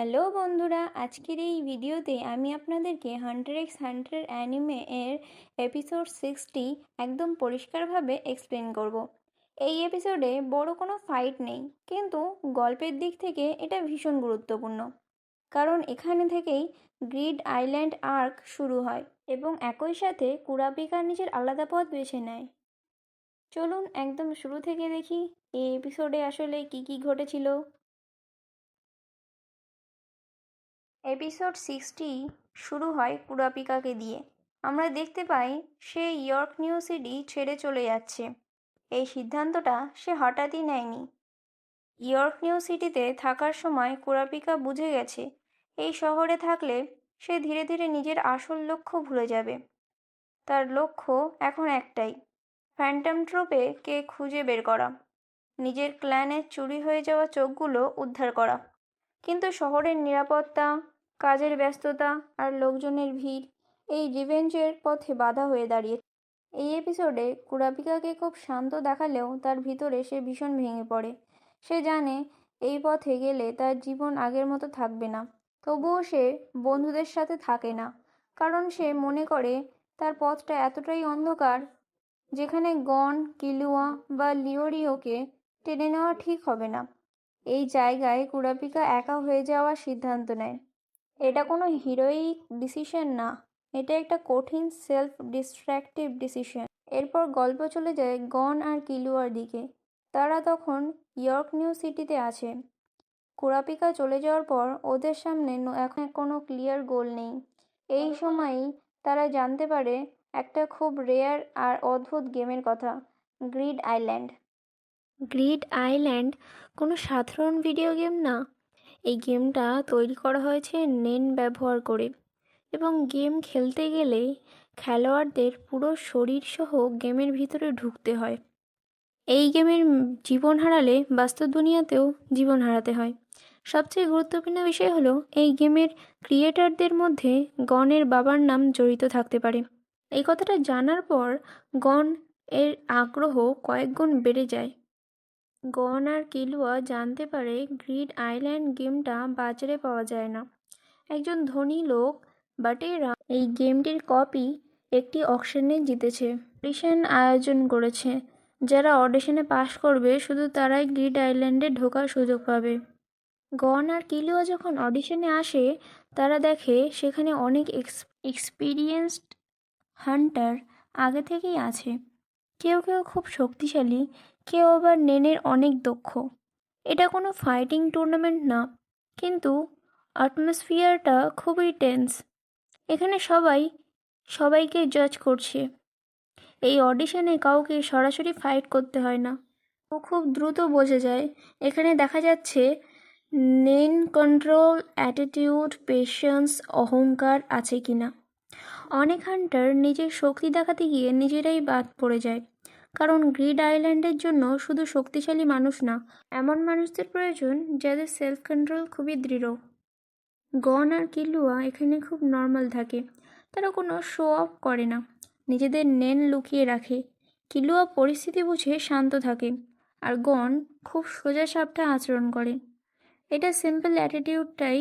Hello বন্ধুরা, আজকের এই ভিডিওতে আমি আপনাদেরকে হান্টার এক্স হান্টার অ্যানিমে এর এপিসোড 60 একদম পরিষ্কারভাবে এক্সপ্লেন করব। এই এপিসোডে বড় কোনো ফাইট নেই, কিন্তু গল্পের দিক থেকে এটা ভীষণ গুরুত্বপূর্ণ, কারণ এখানে থেকেই গ্রিড আইল্যান্ড আর্ক শুরু হয় এবং একই সাথে কুরাপিকা নিজের আলাদা পথ বেছে নেয়। চলুন একদম শুরু থেকে দেখি এই এপিসোডে আসলে কি ঘটেছিল। এপিসোড 60 শুরু হয় কুরাপিকাকে দিয়ে। আমরা দেখতে পাই সে ইয়র্ক নিউ সিটি ছেড়ে চলে যাচ্ছে। এই সিদ্ধান্তটা সে হঠাৎই নেয়নি। ইয়র্ক নিউ সিটিতে থাকার সময় কুরাপিকা বুঝে গেছে এই শহরে থাকলে সে ধীরে ধীরে নিজের আসল লক্ষ্য ভুলে যাবে। তার লক্ষ্য এখন একটাই, ফ্যান্টম ট্রুপে কে খুঁজে বের করা, নিজের ক্ল্যানের চুরি হয়ে যাওয়া চোখগুলো উদ্ধার করা। কিন্তু শহরের নিরাপত্তা, কাজের ব্যস্ততা আর লোকজনের ভিড় এই রিভেঞ্জের পথে বাধা হয়ে দাঁড়িয়েছে। এই এপিসোডে কুরাপিকাকে খুব শান্ত দেখালেও তার ভিতরে সে ভীষণ ভেঙে পড়ে। সে জানে এই পথে গেলে তার জীবন আগের মতো থাকবে না। তবুও সে বন্ধুদের সাথে থাকে না, কারণ সে মনে করে তার পথটা এতটাই অন্ধকার যেখানে গন, কিলুয়া বা লিওরিওকে টেনে নেওয়া ঠিক হবে না। এই জায়গায় কুরাপিকা একা হয়ে যাওয়ার সিদ্ধান্ত নেয়। এটা কোনো হিরোইক ডিসিশন না, এটা একটা কঠিন সেলফ ডিস্ট্রাকটিভ ডিসিশন। এরপর গল্প চলে যায় গন আর কিলুয়ার দিকে। তারা তখন ইয়র্ক নিউ সিটিতে আছে। কুরাপিকা চলে যাওয়ার পর ওদের সামনে এখন কোনো ক্লিয়ার গোল নেই। এই সময়ই তারা জানতে পারে একটা খুব রেয়ার আর অদ্ভুত গেমের কথা, গ্রিড আইল্যান্ড। গ্রিড আইল্যান্ড কোনো সাধারণ ভিডিও গেম না। এই গেমটা তৈরি করা হয়েছে নেন ব্যবহার করে, এবং গেম খেলতে গেলে খেলোয়াড়দের পুরো শরীর সহ গেমের ভিতরে ঢুকতে হয়। এই গেমের জীবন হারালে বাস্তব দুনিয়াতেও জীবন হারাতে হয়। সবচেয়ে গুরুত্বপূর্ণ বিষয় হলো এই গেমের ক্রিয়েটারদের মধ্যে গনের বাবার নাম জড়িত থাকতে পারে। এই কথাটা জানার পর গন এর আগ্রহ কয়েক গুণ বেড়ে যায়। গন আর কিলুয়া জানতে পারে গ্রিড আইল্যান্ড গেমটা বাজারে পাওয়া যায় না। একজন ধনী লোক বাটেরা এই গেমটির কপি একটি অকশনে জিতেছে, অডিশন আয়োজন করেছে। যারা অডিশনে পাশ করবে শুধু তারাই গ্রিড আইল্যান্ডে ঢোকার সুযোগ পাবে। গন আর কিলুয়া যখন অডিশনে আসে, তারা দেখে সেখানে অনেক এক্সপিরিয়েন্সড হান্টার আগে থেকেই আছে। কেউ কেউ খুব শক্তিশালী, কেউ আবার নেনের অনেক দক্ষ। এটা কোনো ফাইটিং টুর্নামেন্ট না, কিন্তু অ্যাটমসফিয়ারটা খুবই টেন্স। এখানে সবাইকে জাজ করছে। এই অডিশনে কাউকে সরাসরি ফাইট করতে হয় না। ও খুব দ্রুত বোঝা যায় এখানে দেখা যাচ্ছে নেন কন্ট্রোল, অ্যাটিটিউড, পেশেন্স, অহংকার আছে কিনা। অনেক হান্টার নিজের শক্তি দেখাতে গিয়ে নিজেরাই বাদ পড়ে যায়, কারণ গ্রিড আইল্যান্ডের জন্য শুধু শক্তিশালী মানুষ না, এমন মানুষদের প্রয়োজন যাদের সেলফ কন্ট্রোল খুবই দৃঢ়। গন আর কিলুয়া এখানে খুব নর্মাল থাকে। তারা কোনো শো অফ করে না, নিজেদের নেন লুকিয়ে রাখে। কিলুয়া পরিস্থিতি বুঝে শান্ত থাকে, আর গন খুব সোজাসাপটা আচরণ করে। এটা সিম্পল অ্যাটিটিউডটাই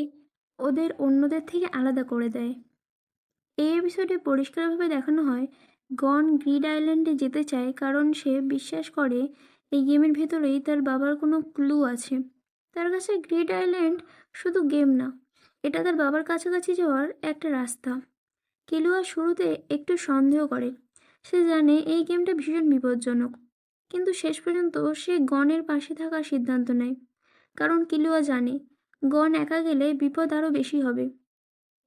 ওদের অন্যদের থেকে আলাদা করে দেয়। এই এপিসোডে পরিষ্কারভাবে দেখানো হয় গন গ্রিড আইল্যান্ডে যেতে চায় কারণ সে বিশ্বাস করে এই গেমের ভেতরেই তার বাবার কোনো ক্লু আছে। তার কাছে গ্রিড আইল্যান্ড শুধু গেম না, এটা তার বাবার কাছাকাছি যাওয়ার একটা রাস্তা। কিলুয়া শুরুতে একটু সন্দেহ করে, সে জানে এই গেমটা ভীষণ বিপজ্জনক, কিন্তু শেষ পর্যন্ত সে গনের পাশে থাকার সিদ্ধান্ত নেয়, কারণ কিলুয়া জানে গন একা গেলে বিপদ আরও বেশি হবে।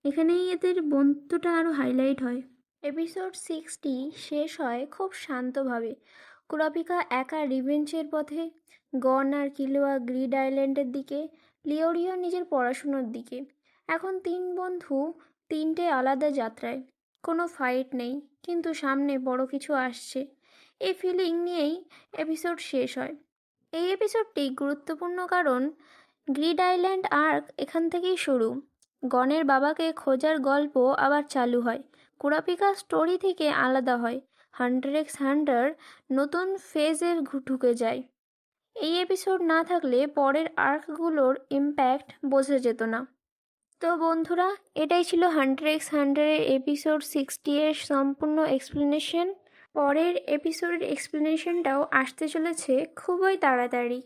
এখানেই এদের বন্ধুটা আরও হাইলাইট হয়। এপিসোড 60 শেষ হয় খুব শান্তভাবে। কুরাপিকা একা রিভেঞ্জের পথে, গন আর কিলুয়া গ্রিড আইল্যান্ডের দিকে, লিওরিও নিজের পড়াশুনোর দিকে। এখন তিন বন্ধু তিনটে আলাদা যাত্রায়। কোনো ফাইট নেই, কিন্তু সামনে বড় কিছু আসছে, এই ফিলিং নিয়েই এপিসোড শেষ হয়। এই এপিসোডটি গুরুত্বপূর্ণ কারণ গ্রিড আইল্যান্ড আর্ক এখান থেকেই শুরু। গনের বাবাকে খোঁজার গল্প আবার চালু হয়, কুরাপিকা স্টোরি থেকে আলাদা হয়, হান্টার এক্স হান্টার নতুন ফেজে ঢুকে যায়। এই এপিসোড না থাকলে পরের আর্কগুলোর ইম্প্যাক্ট বোঝা যেত না। তো বন্ধুরা, এটাই ছিল 100x100-এর এপিসোড 60 এর সম্পূর্ণ এক্সপ্লেনেশন। পরের এপিসোডের এক্সপ্লেনেশনটাও আসতে চলেছে খুবই তাড়াতাড়ি।